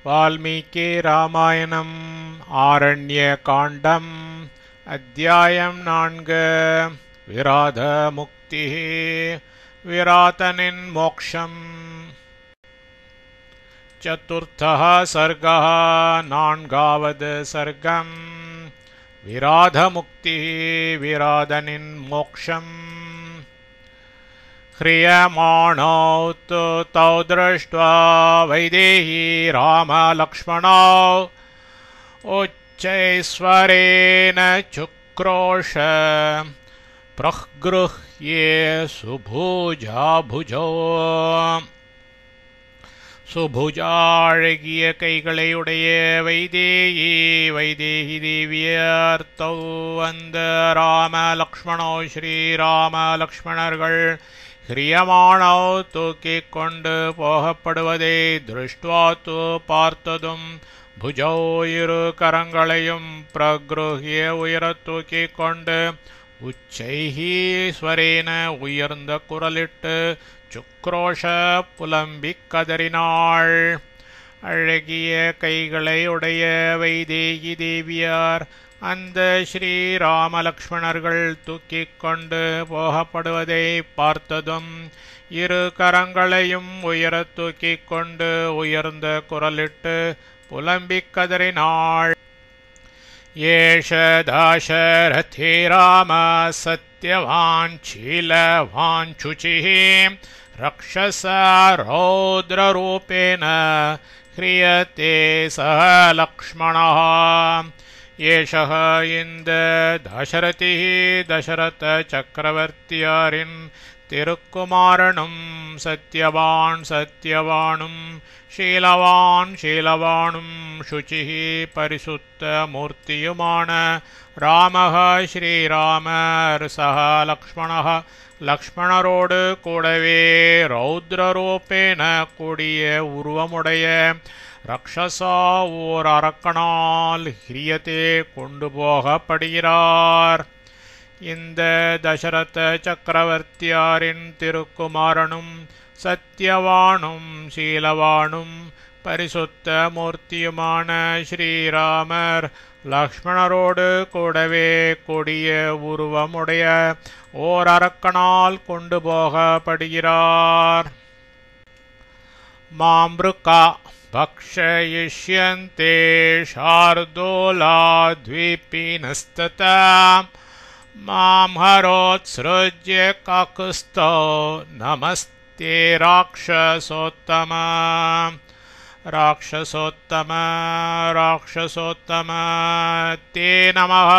वाल्मीकि रामायणम् आरण्यकाण्डम् अध्यायम् 4 विराधमुक्तिः विरातनिन् मोक्षम् चतुर्थः सर्गः नान्गावद् सर्गम् विराधमुक्तिः विराधनिन् मोक्षम् ह्रियमाणौ तु तौ दृष्ट्वा वैदेही रामलक्ष्मणौ उच्चैस्वरेण चुक्रोश प्रगृह्ये सुभुजाभुजौ சுபுஜாழகிய கைகளையுடைய வைதேகி தேவியர்த்தௌ வந்த ராம லக்ஷ்மணோ ஸ்ரீராம லக்ஷ்மணர்கள் ஹிரியமானோ தூக்கிக் கொண்டு போகப்படுவதை திருஷ்டுவா தூ பார்த்ததும் புஜௌ இரு கரங்களையும் பிரக்ருஹ்ய உயரத் தூக்கிக் கொண்டு உச்சைஹி ஸ்வரேன உயர்ந்த குரலிட்டு சுக்ரோஷ புலம்பிக் கதறினாள். அழகிய கைகளை உடைய வைதேகி தேவியார் அந்த ஸ்ரீராமலக்ஷ்மணர்கள் தூக்கிக் கொண்டு போகப்படுவதை பார்த்ததும் இரு கரங்களையும் உயரத் தூக்கிக் கொண்டு உயர்ந்த குரலிட்டு புலம்பிக் கதறினாள். ஏஷ தாசரதி ராம சத்யவான் சீலவான் சுச்சிः ரக்ஷசா ரௌத்ரரூபேண ஹ்ரியதே சஹ லக்ஷ்மணः. ஏஷः இந்த தாசரதி தசரத சக்கரவர்த்தியாரின் திருக்குமாரனும் சத்யவானும் ஷீலவானும் சுச்சிஹி பரிசுத்த மூர்த்தியுமான ராமः ஸ்ரீராமர் சஹ லக்ஷ்மணः லக்ஷ்மணரோடு கூடவே ரௌத்ரரூபேன கூடிய உருவமுடைய ரக்ஷசா ஓர் அரக்கனால் ஹிரியத்தே கொண்டு போகப்படுகிறார். இந்த தசரத சக்கரவர்த்தியாரின் திருக்குமாரனும் சத்யவானும் சீலவானும் பரிசுத்த மூர்த்தியுமான ஸ்ரீராமர் லக்ஷ்மணரோடு கூடவே கொடிய உருவமுடைய ஓர் அரக்கனால் கொண்டு போகப்படுகிறார். மாம்ருகா பக்ஷயிஷ்யந்தே ஷார்தூலாத்வீபினஸ்ததா மாம் ஹரோத்ஸ்ருஜ்ய காகுஸ்தோ நமஸ்தே ராக்ஷசோத்தம தே நமஹ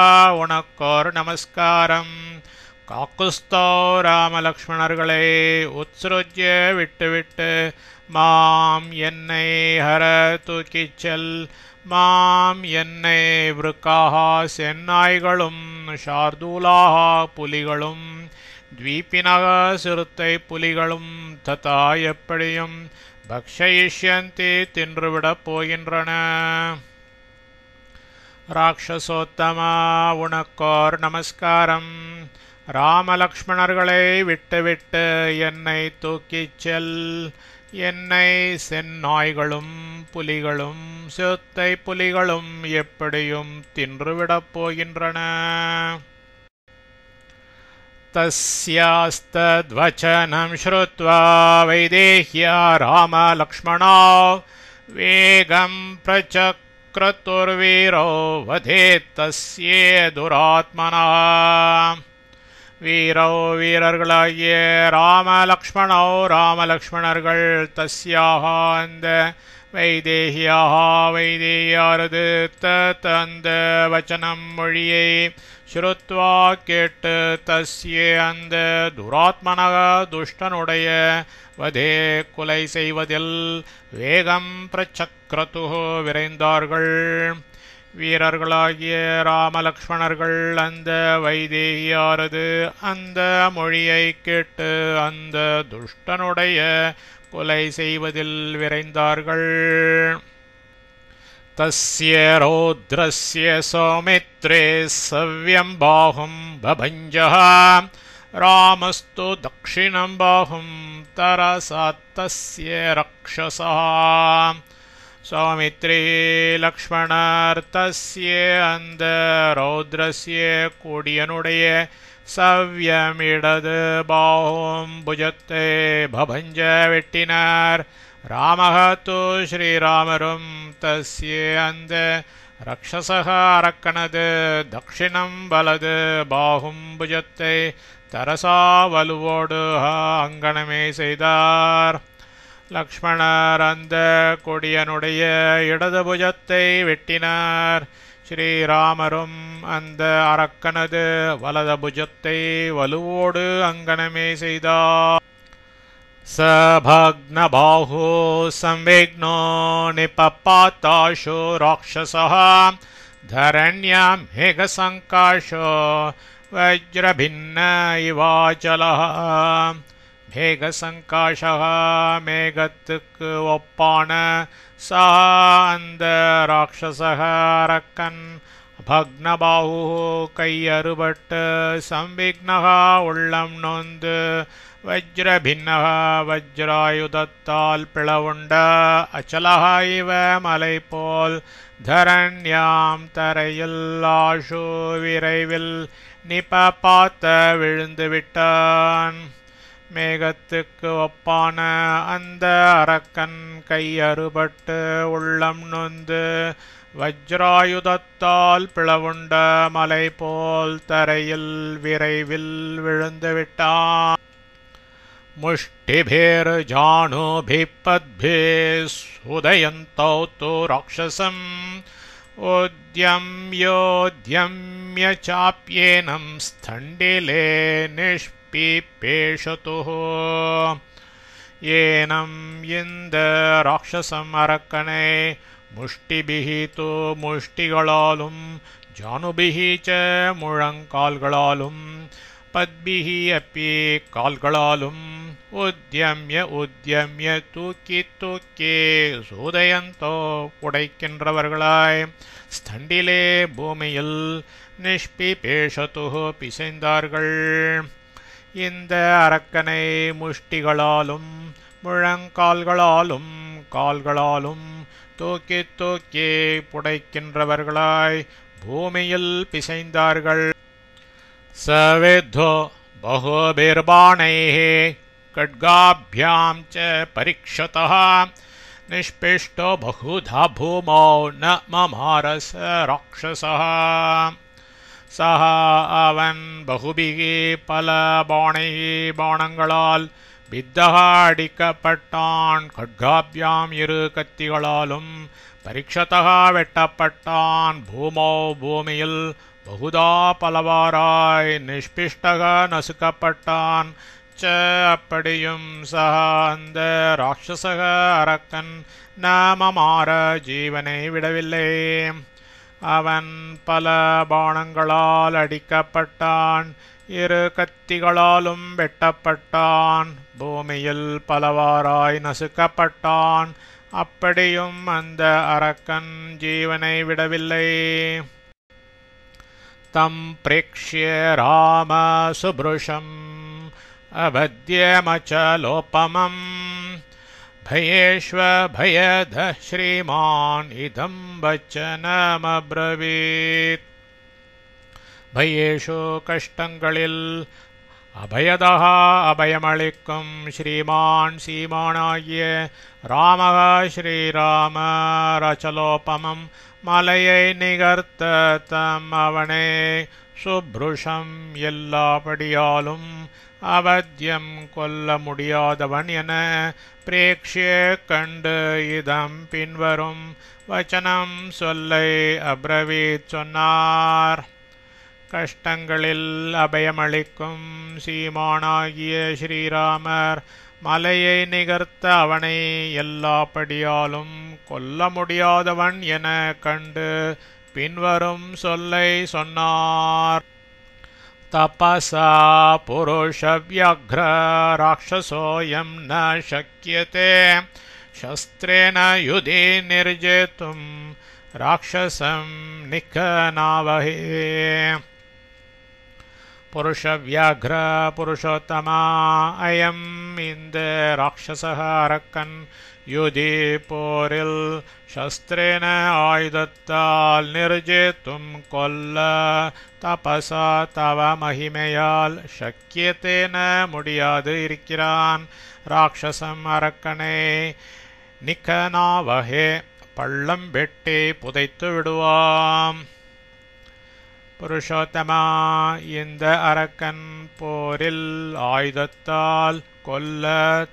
உனக்கோர் நமஸ்காரம். காக்குஸ்தோ ராமலக்ஷ்மணர்களை உத்ஸ்ருஜ்ய விட்டுவிட்டு மாம் என்னை ஹர தூக்கிச்செல். மாம் என்னை விருக்காஹா சென்னாய்களும் ஷார்தூலாஹ புலிகளும் த்வீபினக சிறுத்தை புலிகளும் ததா எப்படியும் பக்ஷயிஷ்யந்தி தின்றுவிடப் போகின்றன. ராக்ஷசோத்தமா உனக்கோர் நமஸ்காரம். ராமலக்ஷ்மணர்களை விட்டுவிட்டு என்னை தூக்கிச் செல். என்னை செந்நாய்களும் புலிகளும் சிறுத்தை புலிகளும் எப்படியும் தின்றுவிடப் போகின்றன. தஸ்யாஸ்தத்வசனம் ஸ்ருத்வா வைதேஹ்யா ராமலக்ஷ்மணோ வேகம் பிரசக்ரதுர்வீரோ வதேத் தஸ்யே துராத்மனா. வீரர்களாகிய ராமலக்ஷ்மணர்கள் தஸ்யாக அந்த வைதேகியாரது அந்த வச்சனம் மொழியை ஸ்ருத்வா கேட்டு தஸ்யே அந்த துராத்மனக துஷ்டனுடைய வதே கொலை செய்வதில் வேகம் பிரசக்ரது விரைந்தார்கள். வீரர்களாகிய ராமலக்ஷ்மணர்கள் அந்த வைதேகியாரது அந்த மொழியை கேட்டு அந்த துஷ்டனுடைய கொலை செய்வதில் விரைந்தார்கள். तस्य रौद्रस्य सौमित्रे सव्यं बाहुं बभञ्जः रामस्तु दक्षिणं बाहुं तरसा तस्य रक्षसः सौमित्रे लक्ष्मणर तस्य அந்த ரௌத்ரஸ்ய கொடியனுடைய சவ்யமிடது பாஹும் புஜத்தை பபஞ்ச வெட்டினார். ராமஹது ஸ்ரீராமரும் தஸ்ய அந்த ரக்ஷசக அரக்கனது தக்ஷிணம் வலது பாஹும் புஜத்தை தரசா வலுவோடு அங்கனமே செய்தார். லக்ஷ்மணர் அந்த கொடியனுடைய இடது புஜத்தை வெட்டினார். ஸ்ரீராமரும் அந்த அரக்கனது வலது புஜத்தை வலுவோடு அங்கனமே செய்தார். சபக்னபாஹோ சம்வேக்னோ நிபப்பாத்தாஷோ ராக்ஷசः தரண்யாம் மேகசங்காஷோ வஜ்ரபின்ன இவாச்சலः. மேகசங்காஷः மேகத்துக்கு ஒப்பான சா அந்த ராட்சசக அரக்கன் பக்னபாஹு கையறுபட்டு சம்விக்னகா உள்ளம் நொந்து வஜ்ரபின்னக வஜ்ராயுதத்தால் பிளவுண்ட அச்சலக இவ மலை போல் தரண்யாம் தரையில் ஆஷு விரைவில் நிபபாத்த விழுந்து விட்டான். மேகத்துக்கு ஒப்பான அந்த அரக்கன் கையறுபட்டு உள்ளம் நொந்து வஜ்ராயுதத்தால் பிளவுண்ட மலை போல் தரையில் விரைவில் விழுந்து விட்டான். मुष्टिभिर्जानुभिपद्भिः उदयन्तौ तु राक्षसम् उद्यम्योद्यम्य चाप्येनं स्थण्डिले निष्पिपेषतुः. ஏனம் இந்த ராட்சசம் அரக்கனை முஷ்டிபிஹி து முஷ்டிகளாலும் ஜானுபிஹி ச முழங்கால்களாலும் பத்பிஹி அப்பி கால்களாலும் உத்யம்ய உத்யம்ய தூக்கி தூக்கி சூதயந்தோ உடைக்கின்றவர்களாய் ஸ்தண்டிலே பூமியில் நிஷ்பிபேஷது பிசைந்தார்கள். இந்த அரக்கனை முஷ்டிகளாலும் முழங்கால்களாலும் கால்களாலும் தூக்கி தூக்கி புடைக்கின்றவர்களாய் பூமியில் பிசைந்தார்கள். சவேத்தோ பஹுபிர்பாணைः खड्गाभ्यां च परीक्षतः निष्पिष्टो बहुधा भूमौ न ममारस राक्षसः. सह அவன் பகுபிகி பல பாணங்களால் பித்தக அடிக்கப்பட்டான். கட்காபியாம் இரு கத்திகளாலும் பரீட்சதக வெட்டப்பட்டான். பூமோ பூமியில் பகுதா பலவாராய் நிஷ்பிஷ்டக நசுக்கப்பட்டான். அப்படியும் சக அந்த ராட்சசக அரக்கன் நாமமாற ஜீவனை விடவில்லை. அவன் பல பாணங்களால் அடிக்கப்பட்டான். இரு கத்திகளாலும் வெட்டப்பட்டான். பூமியில் பலவாராய் நசுக்கப்பட்டான். அப்படியும் அந்த அரக்கன் ஜீவனை விடவில்லை. தம் பிரேக்ஷ்ய ராம சுப்ருஷம் अवद्यमचलोपमं भयेष्वभयदः श्रीमान् इदं वचनमब्रवीत्. भयेषु கஷ்டங்களில் அபயதः அபயமளிக்கும் ஸ்ரீமான் சீமானாகிய ராமக ஸ்ரீராமரச்சலோபமம் மலையை நிகர்த்த தம் அவனே சுப்ருஷம் எல்லாபடியாலும் அவத்தியம் கொல்ல முடியாதவன் என பிரேக்ஷ்ய கண்டு இதம் பின்வரும் வச்சனம் சொல்லை அப்ரவீத் சொன்னார். கஷ்டங்களில் அபயமளிக்கும் சீமானாகிய ஸ்ரீராமர் மலையை நிகர்த்த அவனை எல்லாபடியாலும் கொல்ல முடியாதவன் என கண்டு பின்வரும் சொல்லை சொன்னார். तपसा पुरुषव्याघ्र राक्षसोऽयं न शक्यते शस्त्रेण युधि निर्जेतुं राक्षसं निघ्नावहे. पुरुषव्याघ्र पुरुषोत्तमा अयम् இந்த ராட்சசக அரக்கன் யுதி போரில் சஸ்திரேன ஆயுதத்தால் நிர்ஜேத்தும் கொல்ல தபசா தவ மகிமையால் சக்கியத்தேன முடியாது இருக்கிறான். ராட்சசம் அரக்கனை நிக்கனாவகே பள்ளம் வெட்டி புதைத்து விடுவாம். புருஷோத்தமா, இந்த அரக்கன் போரில் ஆயுதத்தால் கொல்ல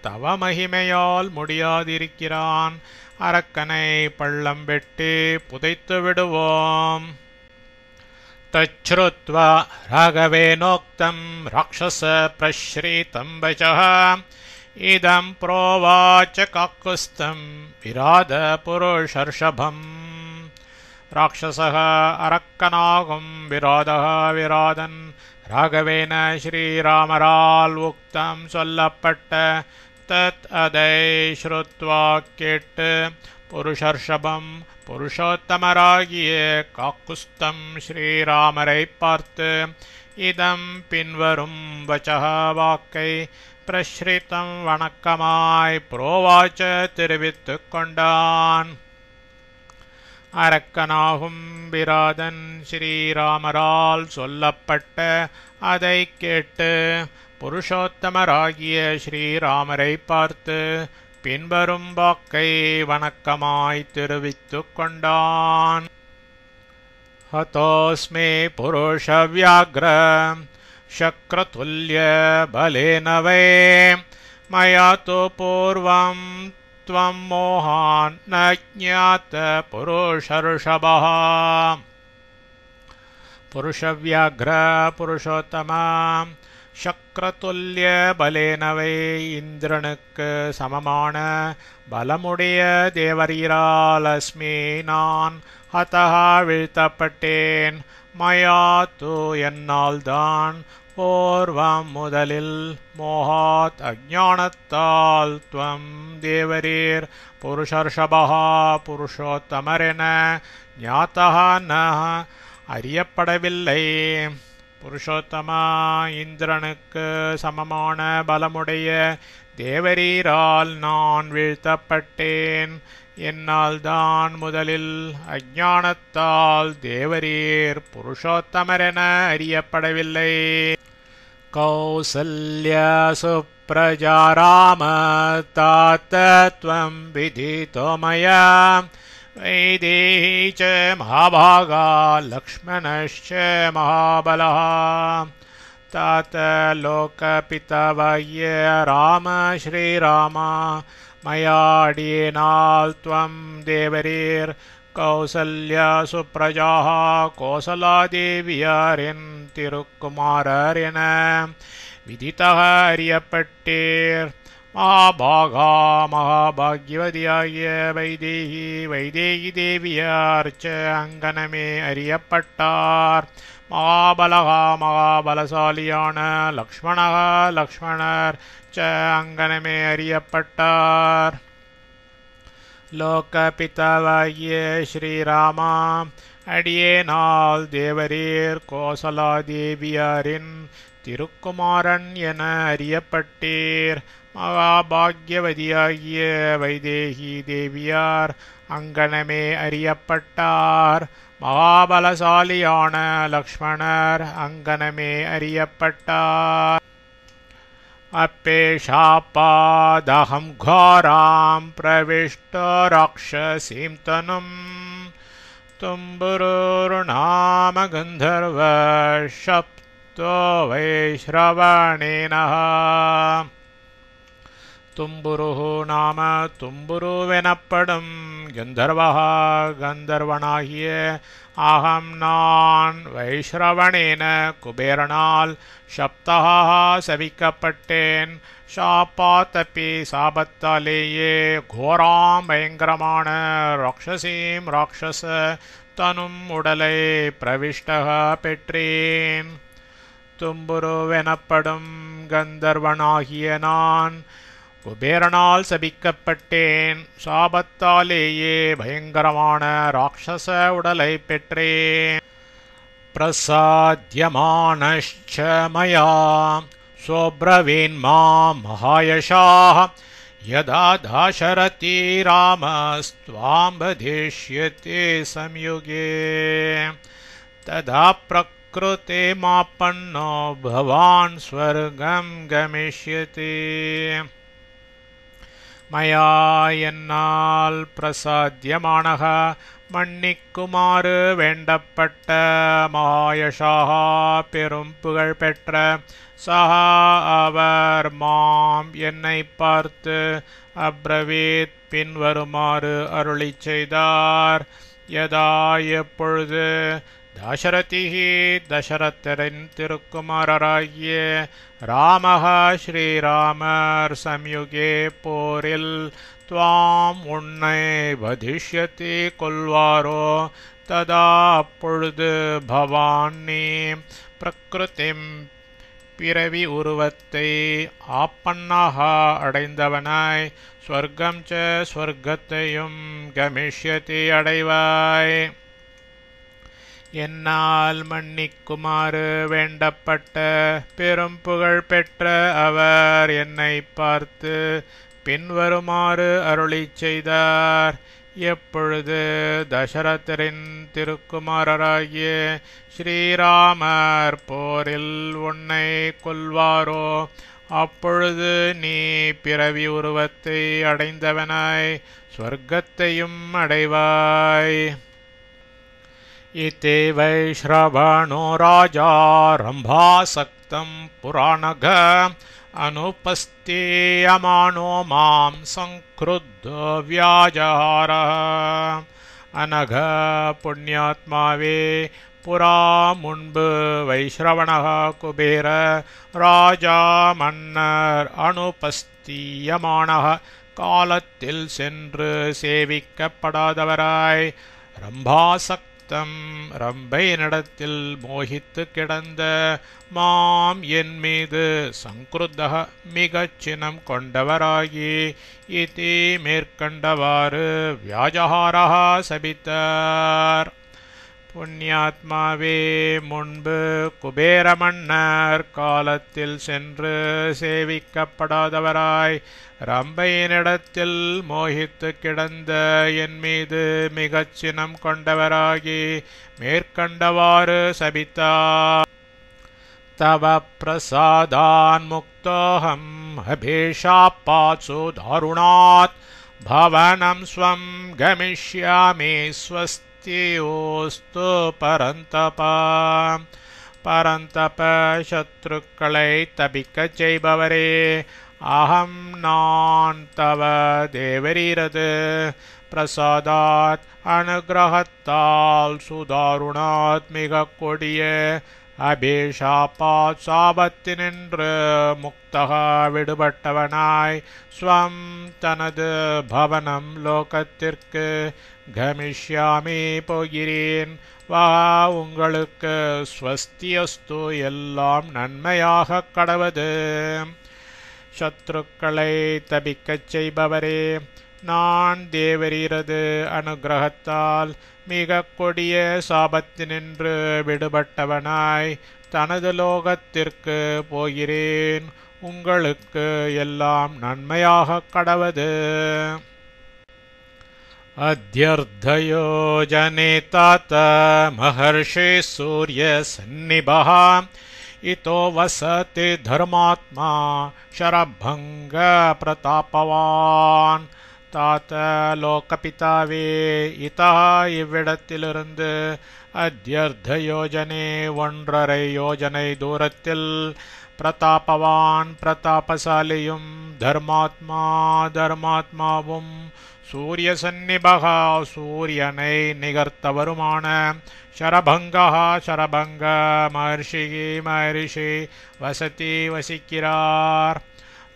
தவ மகிமையால் முடியாதிருக்கிறான். அரக்கனை பள்ளம் வெட்டி புதைத்து விடுவோம். தச்ருத்வா ராகவேனோக்தம் ராட்சச பிரஸ்ரீதம் வசः இதம் ப்ரோவாச்ச காக்குஸ்தம் விராத புருஷர்ஷபம். ராட்சசः அரக்கனாகும் விராதः விராதன் ராகவேன ஸ்ரீராமரால் உக்தம் சொல்லப்பட்ட தத் அதை ஸ்ருத்வா கேட்டு புருஷர்ஷபம் புருஷோத்தமராகிய காக்குஸ்தம் ஸ்ரீராமரை பார்த்து இதம் பின்வரும் வச்சः வாக்கை பிரஸ்ரிதம் வணக்கமாய் புரோவாச்ச தெரிவித்துக் கொண்டான். அரக்கனாகும் விராதன் ஸ்ரீராமரால் சொல்லப்பட்ட அதை கேட்டு புருஷோத்தமராகிய ஸ்ரீராமரை பார்த்து பின்வரும் வாக்கை வணக்கமாய் தெரிவித்துக் கொண்டான். ஹதோஸ்மி புருஷவ்யாக்ர சக்ரதுல்ய பலேன வை மயா து பூர்வம் த்வம் மோஹான் ந ஞாத புருஷர்ஷபः. புருஷவ்யாக்ர புருஷோத்தமா, சக்ரதுல்ய பலேன வை இந்திரனுக்கு சமமான பலமுடைய தேவரீரால் அஸ்மி நான் ஹதஹ வீழ்த்தப்பட்டேன். மயா து என்னால்தான் பூர்வம் முதலில் மோகாத் அஞ்ஞானத்தால் த்வம் தேவரீர் புருஷர்ஷபः புருஷோத்தமரென ஞாதஹ ந அறியப்படவில்லை. புருஷோத்தமா, இந்திரனுக்கு சமமான பலமுடைய தேவரீரால் நான் வீழ்த்தப்பட்டேன். என்னால்தான் முதலில் அஞ்ஞானத்தால் தேவரீர் புருஷோத்தமரென அறியப்படவில்லை. கௌசல்யா சுப்ரஜா ராம தாத்தத்வம் விதிதோ மயா வைதேஹி ச மகாபாகா லக்ஷ்மணश्च மகாபலः. तात லோகபிதவய ராம ஸ்ரீராம மயாடியேனால் த்வம் தேவரீர் கௌசல்யா சுப்ரஜாः கோசலாதேவியாரின் திருக்குமாரர் என விதித்தக அறியப்பட்டீர். மகாபாகா மகாபாக்யவதியாகிய வைதேகி வைதேகி தேவியார் ச அங்கனமே அறியப்பட்டார். மகாபலகா மகாபலசாலியான லக்ஷ்மணக லக்ஷ்மணர் ச அங்கனமே அறியப்பட்டார். லோகபிதாவாகிய ஸ்ரீராமா, அடியேனால் தேவரீர் கோசலாதேவியாரின் திருக்குமாரன் என அறியப்பட்டீர். மகாபாக்யவதியாகிய வைதேகி தேவியார் அங்கனமே அறியப்பட்டார். மகாபலசாலியான லக்ஷ்மணர் அங்கனமே அறியப்பட்டார். அப்பேஷாபாதஹம் கோராம் பிரவிஷ்டோ ராக்ஷசீம் தனும் தும்புருர்நாம கந்தர்வ சப்தோ வைஸ்ரவணேனஹ. தும்புருஹு நாம தும்புருவெனப்படும் கந்தர்வஹ கந்தர்வனாகிய அகம் நான் வைஸ்ரவணேன குபேரனால் சப்தஹ சபிக்கப்பட்டேன். சாபாத்தப்பி சாபத்தாலேயே கோராம் பயங்கரமான ராட்சசீம் ராட்சச தனும் உடலை பிரவிஷ்டக பெற்றேன். தும்புருவெனப்படும் கந்தர்வனாகிய நான் குபேரனால் சபிக்கப்பட்டேன். சாபத்தாலேயே பயங்கரமான ராட்சச உடலை பெற்றேன். பிரசாத்யமானश्च மயா சோப்ரவீன் மாம் மகாயசாः यदा दाशरथी रामस्त्वां वदिष्यति संयुगे तदा प्रकृते मापन्नो भवान् स्वर्गं गमिष्यति मया एन्नाल प्रसाद्यमानः மன்னிக்குமாறு வேண்டப்பட்ட மாயஷாக பெரும் புகழ் பெற்ற சஹா அவர் மாம் என்னை பார்த்து அப்ரவீத் பின்வருமாறு அருளிச் செய்தார். யதா எப்பொழுது தாசரதிஹி தசரதரின் திருக்குமாரராகிய ராமஹ ஸ்ரீராமர் சம்யுகே போரில் துவாம் உன்னை வதிஷ்யதி கொல்வாரோ ததா அப்பொழுது பவான் நீ பிரகிருதிம் பிறவி உருவத்தை ஆப்பன்னாக அடைந்தவனாய் ஸ்வர்க்கம் ச ஸ்வர்க்கத்தையும் கமிஷ்யதி அடைவாய். என்னால் மன்னிக்குமாறு வேண்டப்பட்ட பெரும் புகழ் பெற்ற அவர் என்னை பார்த்து பின்வருமாறு அருளிச் செய்தார். எப்பொழுது தசரதரின் திருக்குமாரராகிய ஸ்ரீராமர் போரில் உன்னை கொல்வாரோ அப்பொழுது நீ பிறவி உருவத்தை அடைந்தவனாய் ஸ்வர்க்கத்தையும் அடைவாய். इति वैश्रवणो राजा रम्भासक्तं पुराणघ अनुपस्थीयमानो मां संक्रुद्धो व्याजहारः अनघ पुण्यात्मावे पुरा मुन्बु वैश्रवणः कुबेर राजा मन्नर अनुपस्थीयमानः காலத்தில் சென்று சேவிக்கப்படாதவராய் ரம்பாசக்தம் ரம்பை நடத்தில் மோகித்து கிடந்த மாம் என் மீது சங்கிருத்தக மிகச் சினம் கொண்டவராகி இதி மேற்கண்டவாறு வியாஜஹாரஹ சபித்தார். புண்ணியாத்மாவே முன்பு குபேர மன்னர் காலத்தில் சென்று சேவிக்கப்படாதவராய் ரம்பையினிடத்தில் மோகித்து கிடந்த என் மீது மிகச் சினம் கொண்டவராகி மேற்கண்டவாறு சபித்தார். तव प्रसादान् मुक्तोऽहम् अभिशापात्सु दारुणात् भवनं स्वं गमिष्यामि स्वस्तियोस्तु परन्तप. பரந்தப சத்ருக்களை தபிக்கச் செய்பவரே, அகம் நான் தவ தேவரீரது பிரசாதாத் அனுகிரகத்தால் சுதாருணாத் மிக கொடிய அபிஷாபாத் சாபத்தினின்று முக்தக விடுபட்டவனாய் ஸ்வம் தனது பவனம் லோகத்திற்கு கமிஷ்யாமி போகிறேன். வா உங்களுக்கு ஸ்வஸ்தியஸ்து எல்லாம் நன்மையாக கடவது. சத்ருக்களை தபிக்கச் செய்பவரே, நான் தேவரீரது அனுகிரகத்தால் மிக கொடிய சாபத்தினின்று விடுபட்டவனாய் தனது லோகத்திற்கு போகிறேன். உங்களுக்கு எல்லாம் நன்மையாக கடவது. अद्यर्धयोजने तात महर्षि सूर्य सन्निभः इतो वसति धर्मात्मा शरभंग प्रतापवान. தாத்த லோகபிதாவே, இத்தா இவ்விடத்திலிருந்து அத்யர்த்த யோஜனே 1.5 யோஜனை தூரத்தில் பிரதாபவான் பிரதாபசாலியும் தர்மாத்மா தர்மாத்மாவும் சூரிய சந்நிபகா சூரியனை நிகர்த்தவருமான ஷரபங்கா ஷரபங்க மகர்ஷி வசதி வசிக்கிறார்.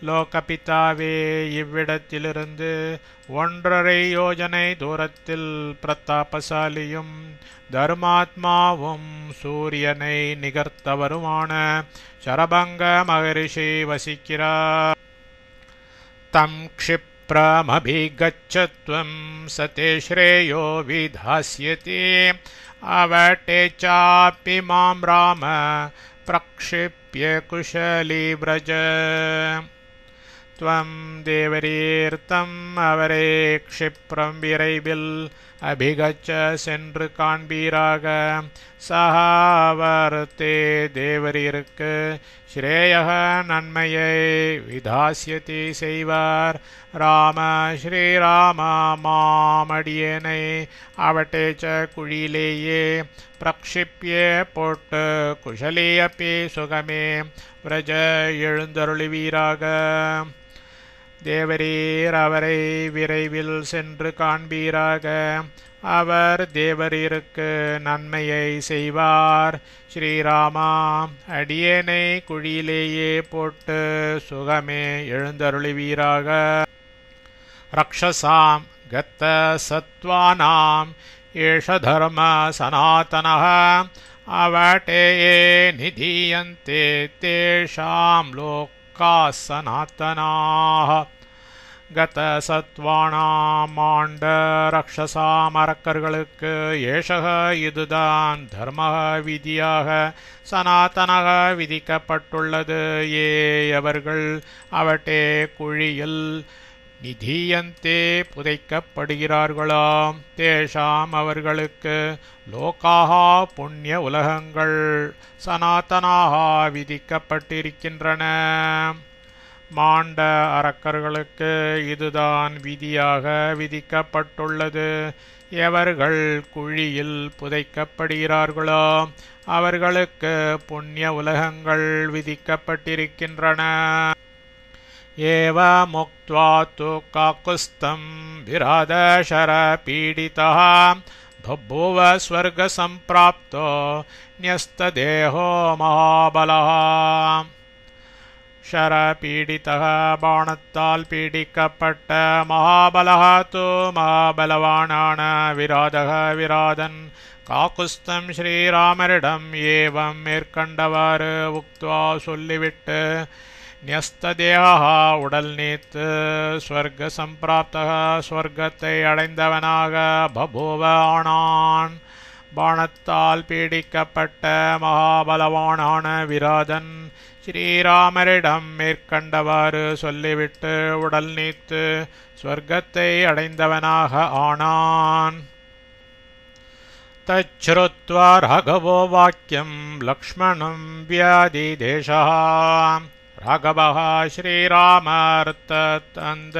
லோகபிதாவே, இவ்விடத்திலிருந்து 1.5 யோஜனை தூரத்தில் பிரதாபசாலியும் தர்மாத்மாவும் சூரியனை நிகர்த்தவருமான ஷரபங்க மகரிஷி வசிக்கிறார். தம் क्षिप्रमभिगच्छत्वं सते श्रेयो विधास्यति. अवटे चापि मां राम प्रक्षिप्य कुशली व्रज. துவம் தேவரீர்த்தம் அவரே க்ஷிப்ரம் விரைவில் அபிகச்ச சென்று காண்பீராக. சஹாவர்த்தே தேவரீருக்கு ஸ்ரேயக நன்மையை விதாஸ்யதி செய்வார். ராம ஸ்ரீராம மாமடியேனை அவட்டேச்ச குழியிலேயே பிரக்ஷிப்ய போட்டு குஷலே அப்பி சுகமே விரஜ எழுந்தருளுவீராக. தேவரீர் அவரை விரைவில் சென்று காண்பீராக. அவர் தேவரீருக்கு நன்மையை செய்வார். ஸ்ரீராமா அடியேனை குழியிலேயே போட்டு சுகமே எழுந்தருளுவீராக. ரக்ஷசாம் கத்த சத்வானாம் ஏஷ தர்ம சனாதனः அவட்டேயே நிதீயந்தே தேஷாம் லோகாः சனாதனாः. கத சத்வானாம் ஆண்ட ரக்ஷசாம் அரக்கர்களுக்கு ஏஷக இதுதான் தர்மக விதியாக சனாதனக விதிக்கப்பட்டுள்ளது. ஏ அவர்கள் அவட்டே குழியில் நிதீயந்தே புதைக்கப்படுகிறார்களோ தேஷாம் அவர்களுக்கு லோகாஹா புண்ணிய உலகங்கள் சனாதனாகா விதிக்கப்பட்டிருக்கின்றன. மாண்ட அரக்கர்களுக்கு இதுதான் விதியாக விதிக்கப்பட்டுள்ளது. எவர்கள் குழியில் புதைக்கப்படுகிறார்களோ அவர்களுக்கு புண்ணிய உலகங்கள் விதிக்கப்பட்டிருக்கின்றன. ஏவ முக்த்வா து காகுஸ்தம் விராதசர பீடிதः பபூவ ஸ்வர்க சம்பிராப்தோ ன்யஸ்ததேஹோ மகாபலः. ஷரபீடிதः பாணத்தால் பீடிக்கப்பட்ட மகாபலः து மகாபலவானான விராதக விராதன் காகுஸ்தம் ஸ்ரீராமரிடம் ஏவம் மேற்கண்டவாறு உக்த்வா சொல்லிவிட்டு ன்யஸ்ததேஹா உடல் நீத்து ஸ்வர்க சம்பிராப்தக ஸ்வர்க்கத்தை அடைந்தவனாக பபூவ ஆனான். பாணத்தால் பீடிக்கப்பட்ட மகாபலவானான விராதன் ஸ்ரீராமரிடம் மேற்கண்டவாறு சொல்லிவிட்டு உடல் நீத்து ஸ்வர்க்கத்தை அடைந்தவனாக ஆனான். தச்ருத்வா ராகவோ வாக்கியம் லக்ஷ்மணம் வியாதிதேஷः. ராகவः ஸ்ரீராமர்த்தத் அந்த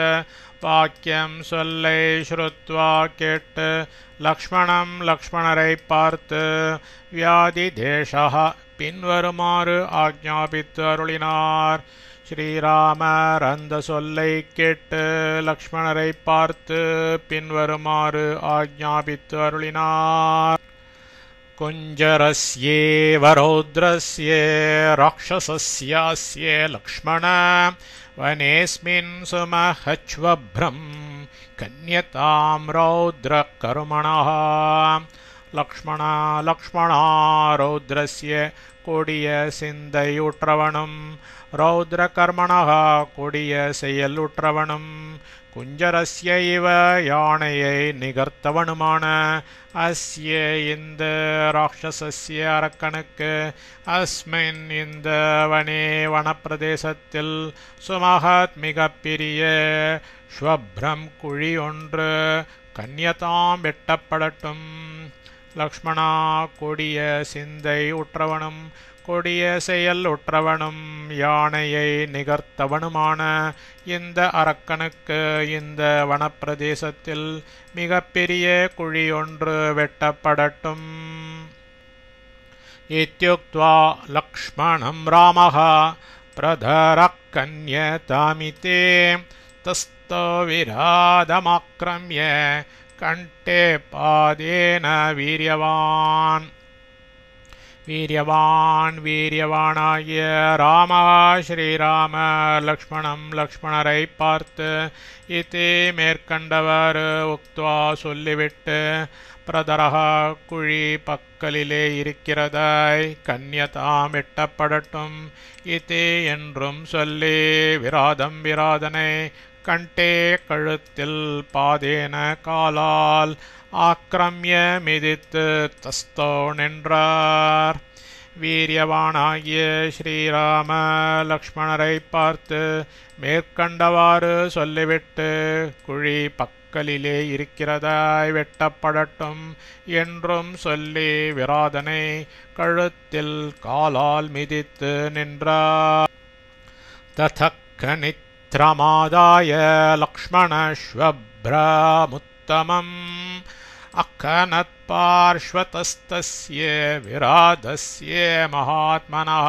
வாக்கியம் சொல்லை ஸ்ருத்வா கேட்டு லக்ஷ்மணம் லக்ஷ்மணரை பார்த்து வியாதிதேஷः பின்வருமாறு ஆக்ஞாபித்து அருளினார். ஸ்ரீராமர் அந்த சொல்லை கேட்டு லக்ஷ்மணரை பார்த்து பின்வருமாறு ஆக்ஞாபித்து அருளினார். குஞ்சரஸ்யேவ ரௌத்ரஸ்ய ராக்ஷசஸ்யாஸ்ய லக்ஷ்மண வனேஸ்மின் சுமஹச்வப்ரம் கன்யதாம் ரௌத்ர கர்மணः. லக்ஷ்மணா ரௌத்ரஸ்ய கொடிய சிந்தையுற்றவனும் ரௌத்ர கர்மணः கொடிய செயலுற்றவனும் குஞ்சரஸ்ய இவ யானையை நிகர்த்தவனுமான அஸ்ய இந்த ராட்சசஸ்ய அரக்கனுக்கு அஸ்மின் இந்த வனே வனப்பிரதேசத்தில் சுமகத் மிக பெரிய ஸ்வப்ரம் குழி ஒன்று கன்யதாம் வெட்டப்படட்டும். லக்ஷ்மணா கொடிய சிந்தை உற்றவனும் கொடிய செயல் உற்றவனும் யானையை நிகர்த்தவனுமான இந்த அரக்கனுக்கு இந்த வனப்பிரதேசத்தில் மிக பெரிய குழி ஒன்று வெட்டப்படட்டும். இத்யுக்த்வா லக்ஷ்மணம் ராமः பிரதரக் கன்யதாமிதே தஸ்தோ விராதமாக்ரம்ய கண்டே பாதேன வீரியவானாகிய ராம ஸ்ரீராம லக்ஷ்மணம் லக்ஷ்மணரை பார்த்து இதி மேற்கண்டவாறு உக்த்வா சொல்லிவிட்டு பிரதரக குழி பக்கலிலே இருக்கிறதாய் கன்யதாம் வெட்டப்படட்டும் இதி என்றும் சொல்லி விராதனை கண்டே கழுத்தில் பாதேன காலால் ஆக்ரம்ய மிதித்து தஸ்தோ நின்றார். வீரியவானாகிய ஸ்ரீராம லக்ஷ்மணரை பார்த்து மேற்கண்டவாறு சொல்லிவிட்டு, குழி பக்கலிலே இருக்கிறதாய் வெட்டப்படட்டும் என்றும் சொல்லி விராதனை கழுத்தில் காலால் மிதித்து நின்றார். ததக்கனித்ரமாதாய லக்ஷ்மணஸ்வப்ரமுத்தமம் அக்கனத்பார்ஷ்வதஸ்தஸ்ய விராதஸ்ய மகாத்மனः.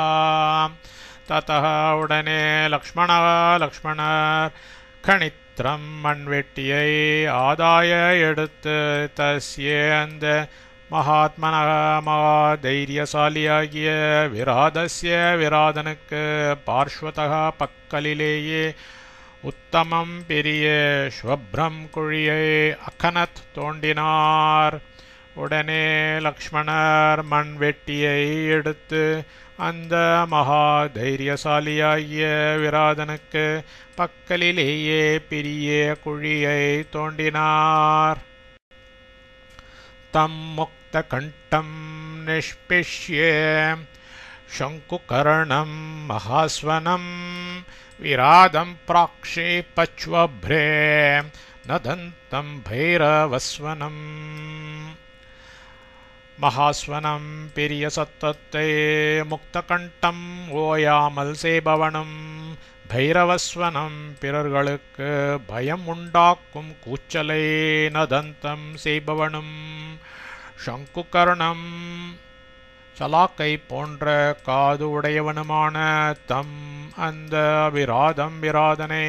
ததः உடனே லக்ஷ்மணர் கணித்திரம் மண்வெட்டியை ஆதாய எடுத்து தஸ்ய அந்த மகாத்மனः தைரியசாலியாகிய விராதஸ்ய விராதனுக்கு பார்ஷ்வதः பக்கலிலேயே உத்தமம் பெரிய ஸ்வப்ரம் குழியை அக்கனத் தோண்டினார். உடனே லக்ஷ்மணர் மண்வெட்டியை எடுத்து அந்த மகா தைரியசாலியாகிய விராதனுக்கு பக்கலிலேயே பெரிய குழியை தோண்டினார். தம் முக்த கண்டம் நிஷ்பிஷ்ய சங்குகர்ணம் மகாஸ்வனம் விராதம் பிராக்ஷேபச்வப்ரே நதந்தம் பைரவஸ்வனம். மகாஸ்வனம் பெரிய சத்தத்தை, முக்தகண்டம் ஓயாமல் செய்பவனும், பைரவஸ்வனம் பிறர்களுக்கு பயம் உண்டாக்கும் கூச்சலை நதந்தம் செய்பவனும், சங்குகர்ணம் சலாக்கை போன்ற காது உடையவனுமான தம் அந்த விராதனை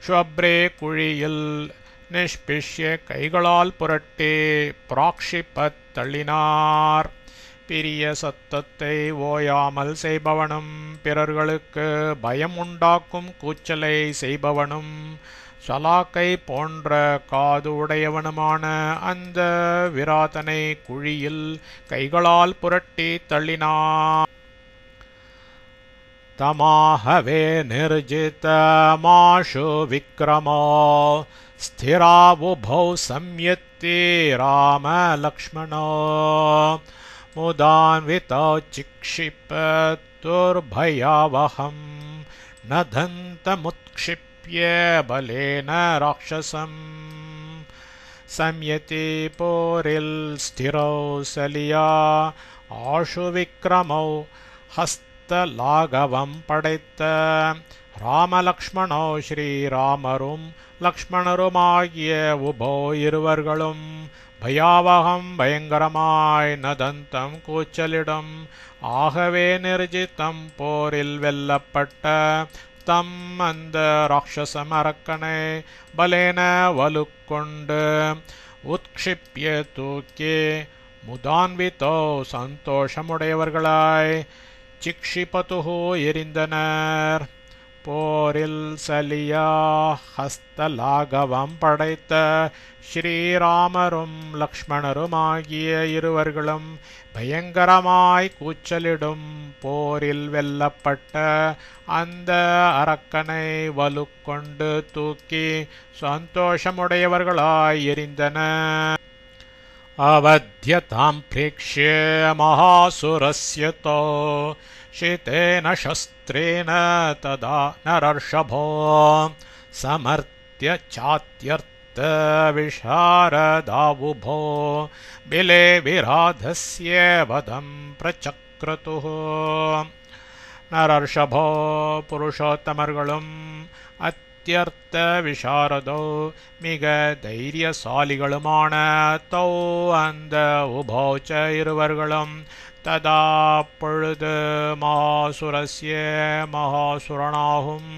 ஸ்வப்ரே குழியில் நிஷ்பிஷ்ய கைகளால் புரட்டி பிராக்ஷிபத் தள்ளினார். பெரிய சத்தத்தை ஓயாமல் செய்பவனும், பிறர்களுக்கு பயம் உண்டாக்கும் கூச்சலை செய்பவனும், சலாக்கை போன்ற காது உடையவனுமான அந்த விராதனை குழியில் கைகளால் புரட்டி தள்ளினார். தமாஹவே நிர்ஜித மாஷு விக்ரமோ ஸ்திராவுபௌ சம்யத்தி ராம லக்ஷ்மணோ முதான்விதோ சிக்ஷிபத் துர்பயாவஹம் நதந்தமுத்க்ஷிப்ய பலேன ராக்ஷசம். சம்யதி போரில் ஸ்திரோ சலியா ஆஷு விக்ரமோ ஹஸ்தலாகவம் படைத்த ராமலக்ஷ்மணோ ஸ்ரீராமரும் லக்ஷ்மணருமாகிய உபோ இருவர்களும் பயாவகம் பயங்கரமாய் நதந்தம் கூச்சலிடும். ஆகவே நிர்ஜித்தம் போரில் வெல்லப்பட்ட தம் அந்த ராட்சசம் அரக்கனை பலேன வலுக்கொண்டு உத்க்ஷிப்ய தூக்கி முதான்விதோ சந்தோஷமுடையவர்களாய் சிக்ஷிபதுஹு எரிந்தனர். போரில் சலியா ஹஸ்தலாகவம் படைத்த ஸ்ரீராமரும் லக்ஷ்மணருமாகிய இருவர்களும் பயங்கரமாய் கூச்சலிடும் போரில் வெல்லப்பட்ட அந்த அரக்கனை வலுக்கொண்டு தூக்கி சந்தோஷமுடையவர்களாய் எரிந்தனர். அவத்யதாம் ப்ரேக்ஷ்ய மகாசுரஸ்ய தோ ஷிதேன ஷஸ்த்ரேன ததா நரர்ஷபோ சமர்த்ய சாத்யர்த்த விஷாரதாவுபோ பிலே விராதஸ்ய வதம் பிரசக்ரதுஹு. நரர்ஷபோ புருஷோத்தமர்களும் அத்தியர்த்த விசாரதோ மிக தைரியசாலிகளுமான தௌ அந்த உபௌச்ச இருவர்களும் ததா பொழுது மகாசுரஸ்ய மகாசுரனாகும்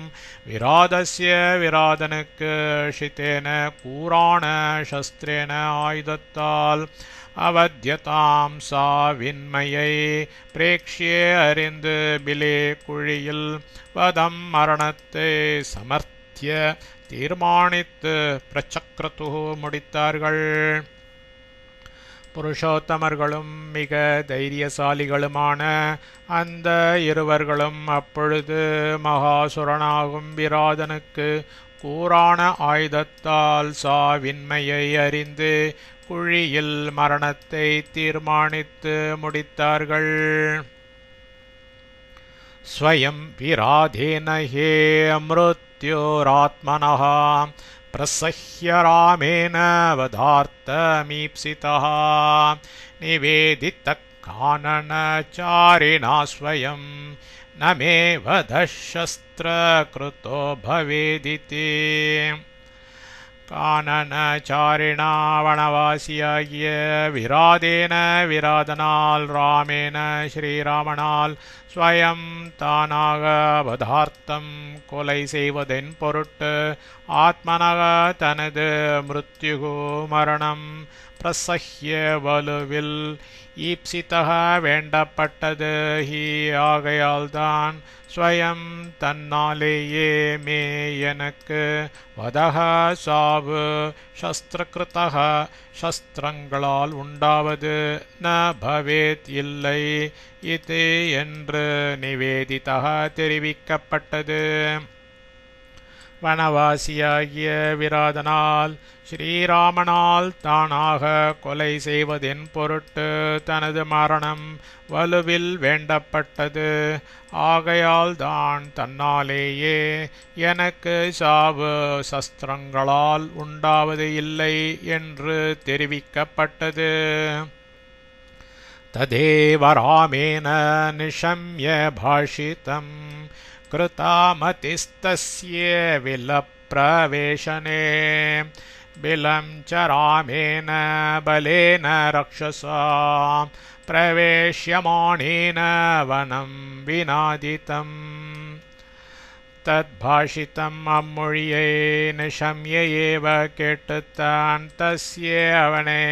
விராதஸ்ய விராதனுக்கு ஷிதேன கூரான சஸ்திரேன ஆயுதத்தால் அவத்யதாம் சா விண்மையை பிரேக்ஷிய அறிந்து பிலே குழியில் வதம் மரணத்தை சமர்த்திய தீர்மானித்து பிரசக்ரதுஹு முடித்தார்கள். புருஷோத்தமர்களும் மிக தைரியசாலிகளுமான அந்த இருவர்களும் அப்பொழுது மகாசுரனாகும் விராதனுக்கு கூரான ஆயுதத்தால் சாவின்மையை அறிந்து குழியில் மரணத்தை தீர்மானித்து முடித்தார்கள். स्वयं विराधेन हे मृत्युरात्मनः प्रसह्य रामेण वधार्थमीप्सितः निवेदितः काननचारिणा स्वयं न मे वधः शस्त्रकृतो भवेदिति. கானனச்சாரிணா வனவாசியாகிய விராதேன விராதனால் ராமேன ஸ்ரீராமனால் ஸ்வயம் தானாக வதார்த்தம் கொலை செய்வதென் பொருட்டு ஆத்மனக தனது மிருத்யுகு மரணம் பிரசஹ்ய வலுவில் ஈப்சிதக வேண்டப்பட்டது ஹி ஆகையால்தான் ஸ்வயம் தன்னாலேயே மே எனக்கு வதக சாவு சஸ்திரகிருதக சஸ்திரங்களால் உண்டாவது ந பவேத் இல்லை இது என்று நிவேதிதக தெரிவிக்கப்பட்டது. வனவாசியாகிய விராதனால் ஸ்ரீராமனால் தானாக கொலை செய்வதென் பொருட்டு தனது மரணம் வலுவில் வேண்டப்பட்டது. ஆகையால் தான் தன்னாலேயே எனக்கு சாவு சஸ்திரங்களால் உண்டாவது இல்லை என்று தெரிவிக்கப்பட்டது. ததேவ ராமேன நிஷம்ய பாஷிதம் கிருதாமதிஸ்தஸ்ய விலப்பிரவேஷனே பிலம் ச ராமேன பலேன ரக்ஷசா பிரவேஷ்யமானேன வனம் விநாதிதம். தத்பாஷிதம் அம்மொழியை நிஷம்ய ஏவ கேட்டுத்தான் தஸ்ய அவனே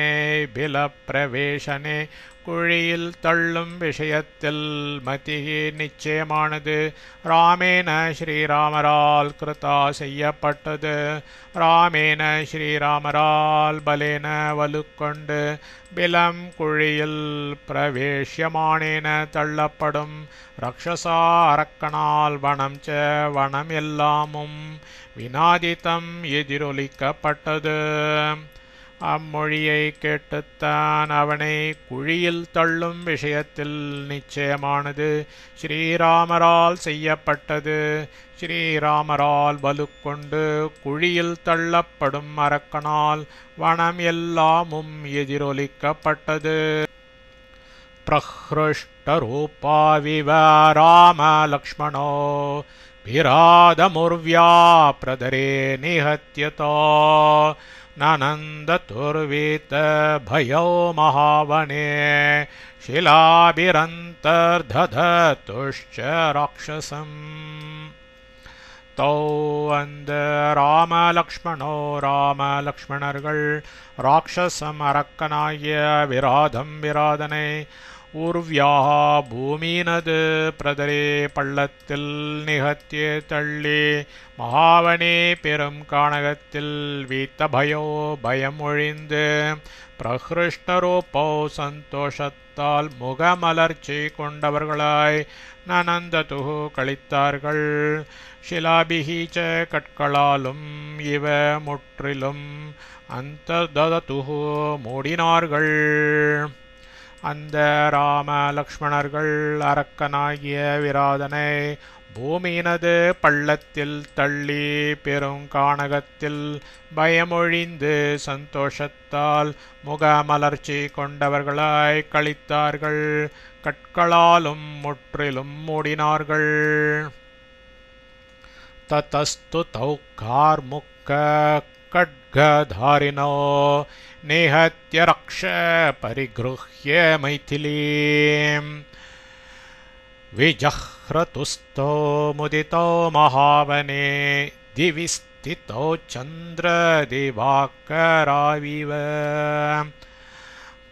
பிலப்பிரவேஷனே குழியில் தள்ளும் விஷயத்தில் மதிகி நிச்சயமானது ராமேன ஸ்ரீராமரால் கிருதா செய்யப்பட்டது. ராமேன ஸ்ரீராமரால் பலேன வலுக்கொண்டு பிலம் குழியில் பிரவேஷ்யமானேன தள்ளப்படும் ரக்ஷசா அரக்கனால் வனம் ச வனம் எல்லாமும் விநாதிதம் எதிரொலிக்கப்பட்டது. அம்மொழியை கேட்டுத்தான் அவனை குழியில் தள்ளும் விஷயத்தில் நிச்சயமானது ஸ்ரீராமரால் செய்யப்பட்டது. ஸ்ரீராமரால் வலுக்கொண்டு குழியில் தள்ளப்படும் அரக்கனால் வனம் எல்லாமும் எதிரொலிக்கப்பட்டது. பிரஹ்ருஷ்டரூபாவிவ ராம லக்ஷ்மணோ விராதமுர்வ்யா பிரதரே நிஹத்யதோ நனந்ததுர்வீத பயோ மகாவனே ஷிலாபிரந்தர்தததுஷ்ச ராக்ஷசம். தோ அந்த ராமலக்ஷ்மணர்கள் ராட்சசம் அரக்கனாகிய விராதனை ஊர்வியா பூமீனது பிரதரே பள்ளத்தில் நிகத்திய தள்ளி மகாவனே பெரும் கானகத்தில் வீத்த பயோ பயம் ஒழிந்து பிரஹ்ருஷ்டரூபோ சந்தோஷத்தால் முகமலர்ச்சி கொண்டவர்களாய் நனந்ததுகு கழித்தார்கள். ஷிலாபிஹீச்ச கற்களாலும் இவ முற்றிலும் அந்தர்ததுகு மூடினார்கள். அந்த ராம லக்ஷ்மணர்கள் அரக்கனாகிய விராதனை பூமியினது பள்ளத்தில் தள்ளி பெருங்கானகத்தில் பயமொழிந்து சந்தோஷத்தால் முகமலர்ச்சி கொண்டவர்களாய் கழித்தார்கள். கற்களாலும் முற்றிலும் மூடினார்கள். ததஸ்து தௌகார்முக்க खड्गधारिणो निहत्य रक्ष परिगृह्य मैथिलीं विजह्रतुस्थो मुदितो महावने दिवि स्थितो चन्द्रदिवाकराविव.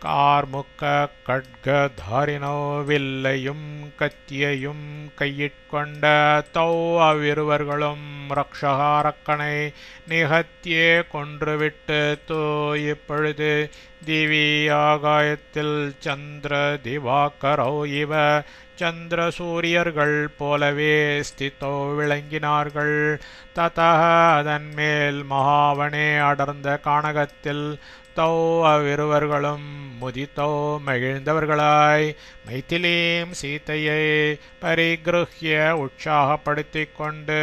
கார்முக்க கட்கதாரினோ வில்லையும் கத்தியையும் கையிற்கொண்ட தௌ அவ்விருவர்களும் ரக்ஷகாரக்கனை நிகத்தியே கொன்றுவிட்டு தோ இப்பொழுது திவி ஆகாயத்தில் சந்திர திவாகரோ இவ சந்திர சூரியர்கள் போலவே ஸ்திதோ விளங்கினார்கள். ததா அதன்மேல் மகாவனே அடர்ந்த கானகத்தில் தௌ அவ்விருவர்களும் முதித்தோ மகிழ்ந்தவர்களாய் மைதிலீம் சீதையை பரிகிருஹ்ய உற்சாகப்படுத்திக் கொண்டு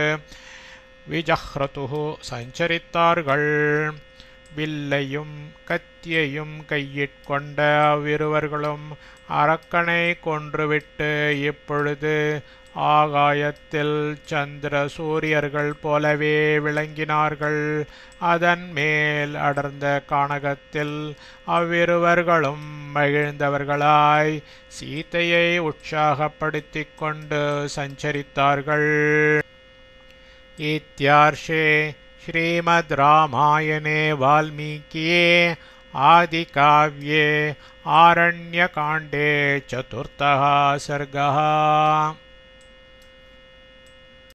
விஜஹ்ரதுஹு சஞ்சரித்தார்கள். வில்லையும் கத்தியையும் கையிற்கொண்ட அவ்விருவர்களும் அரக்கனை கொன்றுவிட்டு இப்பொழுது ஆகாயத்தில் சந்திர சூரியர்கள் போலவே விளங்கினார்கள். அதன் மேல் அடர்ந்த கானகத்தில் அவ்விருவர்களும் மகிழ்ந்தவர்களாய் சீதையை உற்சாகப்படுத்திக் கொண்டு சஞ்சரித்தார்கள். இத்யார்ஷே ஸ்ரீமத் ராமாயணே வால்மீகியே ஆதிகாவ்யே ஆரண்யகாண்டே சதுர்த்தः सर्गः।